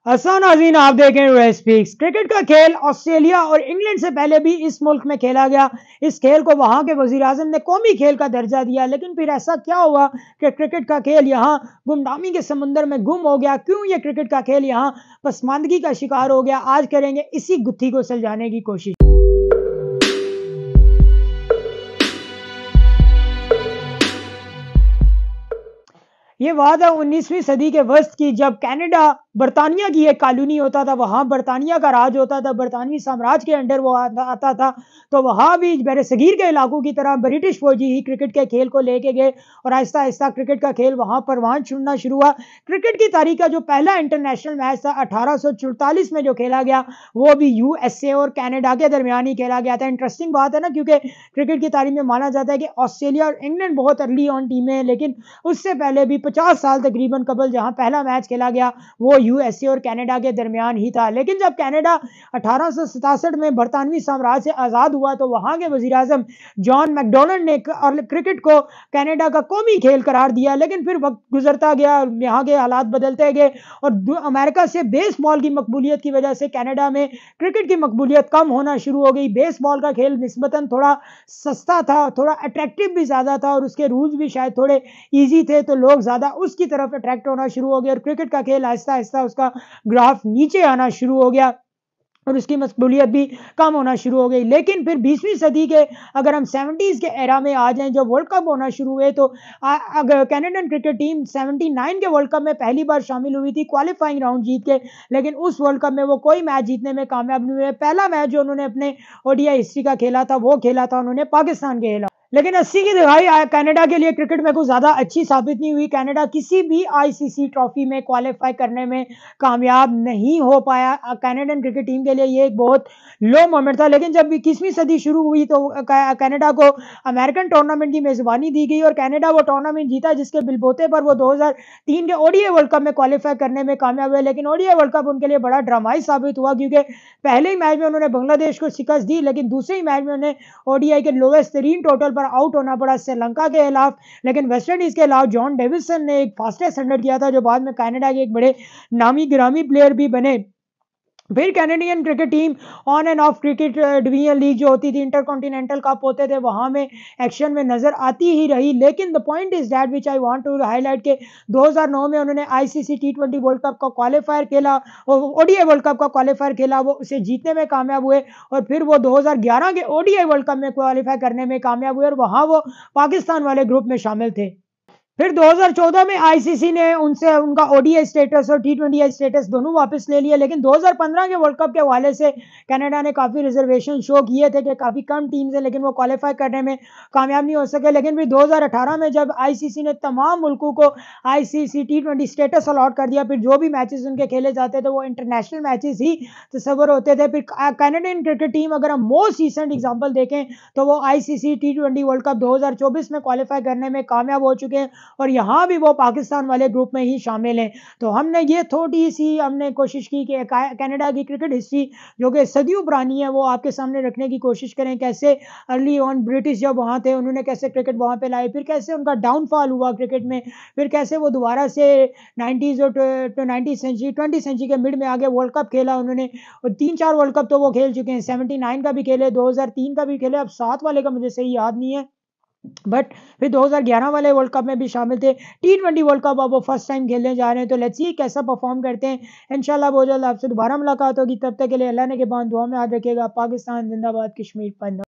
नाज़रीन, आप देख रहे हैं रेड स्पीक्स। क्रिकेट का खेल ऑस्ट्रेलिया और इंग्लैंड से पहले भी इस मुल्क में खेला गया। इस खेल को वहां के वजीर आजम ने कौमी खेल का दर्जा दिया, लेकिन फिर ऐसा क्या हुआ कि क्रिकेट का खेल यहाँ गुमनामी के समुंदर में गुम हो गया? क्यों ये क्रिकेट का खेल यहाँ पसमानदगी का शिकार हो गया? आज करेंगे इसी गुत्थी को सुलझाने की कोशिश। ये बात है 19वीं सदी के वस्त की, जब कनाडा बरतानिया की एक कॉलोनी होता था। वहाँ बरतानिया का राज होता था, बरतानवी साम्राज्य के अंडर वो आता था। तो वहाँ भी बरसगीर के इलाकों की तरह ब्रिटिश फौजी ही क्रिकेट के खेल को लेके गए और आहिस्ता आहिस्ता क्रिकेट का खेल वहाँ पर वहाँ चुनना शुरू हुआ। क्रिकेट की तारीख का जो पहला इंटरनेशनल मैच था 1844 में जो खेला गया, वो भी यूएसए और कनाडा के दरमियान ही खेला गया था। इंटरेस्टिंग बात है ना, क्योंकि क्रिकेट की तारीख में माना जाता है कि ऑस्ट्रेलिया और इंग्लैंड बहुत अर्ली ऑन टीमें हैं, लेकिन उससे पहले भी 50 साल तकरीबन कबल जहां पहला मैच खेला गया वो यूएसए और कनाडा के दरमियान ही था। लेकिन जब कनाडा 1867 में बरतानवी साम्राज्य से आजाद हुआ तो वहां के वजीर आजम जॉन मैकडोनल्ड ने क्रिकेट को कनाडा का कौमी खेल करार दिया। लेकिन फिर वक्त गुजरता गया, यहाँ के हालात बदलते गए और अमेरिका से बेसबॉल की मकबूलियत की वजह से कनाडा में क्रिकेट की मकबूलियत कम होना शुरू हो गई। बेसबॉल का खेल निस्बतन थोड़ा सस्ता था, थोड़ा अट्रैक्टिव भी ज्यादा था और उसके रूल्स भी शायद थोड़े ईजी थे, तो लोग ज्यादा उसकी तरफ अट्रैक्ट होना शुरू हो गया और क्रिकेट का खेल आहिस्ता आहिस्ता उसका ग्राफ नीचे आना शुरू हो गया और उसकी मकबूलियत भी कम होना शुरू हो गई। लेकिन फिर 20वीं सदी के अगर हम 70s के एरा में आ जाएं, जब वर्ल्ड कप होना शुरू हुए, तो अगर कैनेडियन क्रिकेट टीम 79 के वर्ल्ड कप में पहली बार शामिल हुई थी क्वालिफाइंग राउंड जीत के, लेकिन उस वर्ल्ड कप में वो कोई मैच जीतने में कामयाब नहीं हुए। पहला मैच जो उन्होंने अपने ओडीआई हिस्ट्री का खेला था वो खेला था उन्होंने पाकिस्तान के खिलाफ। लेकिन 80 की दहाई कनाडा के लिए क्रिकेट में कुछ ज्यादा अच्छी साबित नहीं हुई। कनाडा किसी भी आईसीसी ट्रॉफी में क्वालिफाई करने में कामयाब नहीं हो पाया। कनाडियन क्रिकेट टीम के लिए ये एक बहुत लो मोमेंट था। लेकिन जब 21वीं सदी शुरू हुई तो कनाडा को अमेरिकन टूर्नामेंट की मेजबानी दी गई और कनाडा वो टूर्नामेंट जीता, जिसके बिलबोते पर वो 2003 के ओडीआई वर्ल्ड कप में क्वालिफाई करने में कामयाब हुए। लेकिन ओडीआई वर्ल्ड कप उनके लिए बड़ा ड्रामाई साबित हुआ, क्योंकि पहले ही मैच में उन्होंने बांग्लादेश को शिकस्त दी, लेकिन दूसरे ही मैच में उन्हें ओडीआई के लोवेस्ट तरीन टोटल आउट होना पड़ा श्रीलंका के खिलाफ। लेकिन वेस्ट इंडीज के खिलाफ जॉन डेविसन ने एक फास्टेस्ट 100 किया था, जो बाद में कनाडा के एक बड़े नामी गिरामी प्लेयर भी बने। फिर Canadian cricket team on end of cricket division league जो होती थी, इंटरकॉन्टिनेंटल कप होते थे, वहां में एक्शन में नजर आती ही रही। लेकिन the point is that which I want to highlight के 2009 में उन्होंने आईसीसी टी20 वर्ल्ड कप का क्वालिफायर खेला और ओडीआई वर्ल्ड कप का क्वालिफायर खेला, वो उसे जीतने में कामयाब हुए और फिर वो 2011 के ओडीआई वर्ल्ड कप में क्वालिफाई करने में कामयाब हुए और वहां वो पाकिस्तान वाले ग्रुप में शामिल थे। फिर 2014 में आईसीसी ने उनसे उनका ओडीआई स्टेटस और टी20आई स्टेटस दोनों वापस ले लिया। लेकिन 2015 के वर्ल्ड कप के हवाले से कनाडा ने काफी रिजर्वेशन शो किए थे कि काफी कम टीम्स हैं, लेकिन वो क्वालिफाई करने में कामयाब नहीं हो सके। लेकिन फिर 2018 में जब आईसीसी ने तमाम मुल्कों को आईसीसी टी20 स्टेटस अलॉट कर दिया, फिर जो भी मैचेस उनके खेले जाते थे वो इंटरनेशनल मैचेस ही तस्वर होते थे। फिर कैनेडियन क्रिकेट टीम अगर हम मोस्ट रिसेंट एग्जाम्पल देखें तो वो आईसीसी टी20 वर्ल्ड कप 2024 में क्वालिफाई करने में कामयाब हो चुके हैं और यहाँ भी वो पाकिस्तान वाले ग्रुप में ही शामिल हैं। तो हमने ये थोड़ी सी हमने कोशिश की कि कनाडा की क्रिकेट हिस्ट्री जो कि सदियों पुरानी है वो आपके सामने रखने की कोशिश करें। कैसे अर्ली ऑन ब्रिटिश जब वहाँ थे उन्होंने कैसे क्रिकेट वहाँ पे लाए, फिर कैसे उनका डाउनफॉल हुआ क्रिकेट में, फिर कैसे वो दोबारा से 90s और 20th सेंचुरी के मिड में आगे वर्ल्ड कप खेला उन्होंने और 3-4 वर्ल्ड कप तो वो खेल चुके हैं। 79 का भी खेले, 2003 का भी खेले, अब 7 वाले का मुझे सही याद नहीं है, बट फिर 2011 वाले वर्ल्ड कप में भी शामिल थे। टी20 वर्ल्ड कप अब वो फर्स्ट टाइम खेलने जा रहे हैं, तो लेट्स सी कैसा परफॉर्म करते हैं। इंशाल्लाह बहुत जल्द आपसे दोबारा मुलाकात होगी। तब तक के लिए अल्लाह ने के बाद दुआ में याद रखिएगा। पाकिस्तान जिंदाबाद, कश्मीर पाइंदा।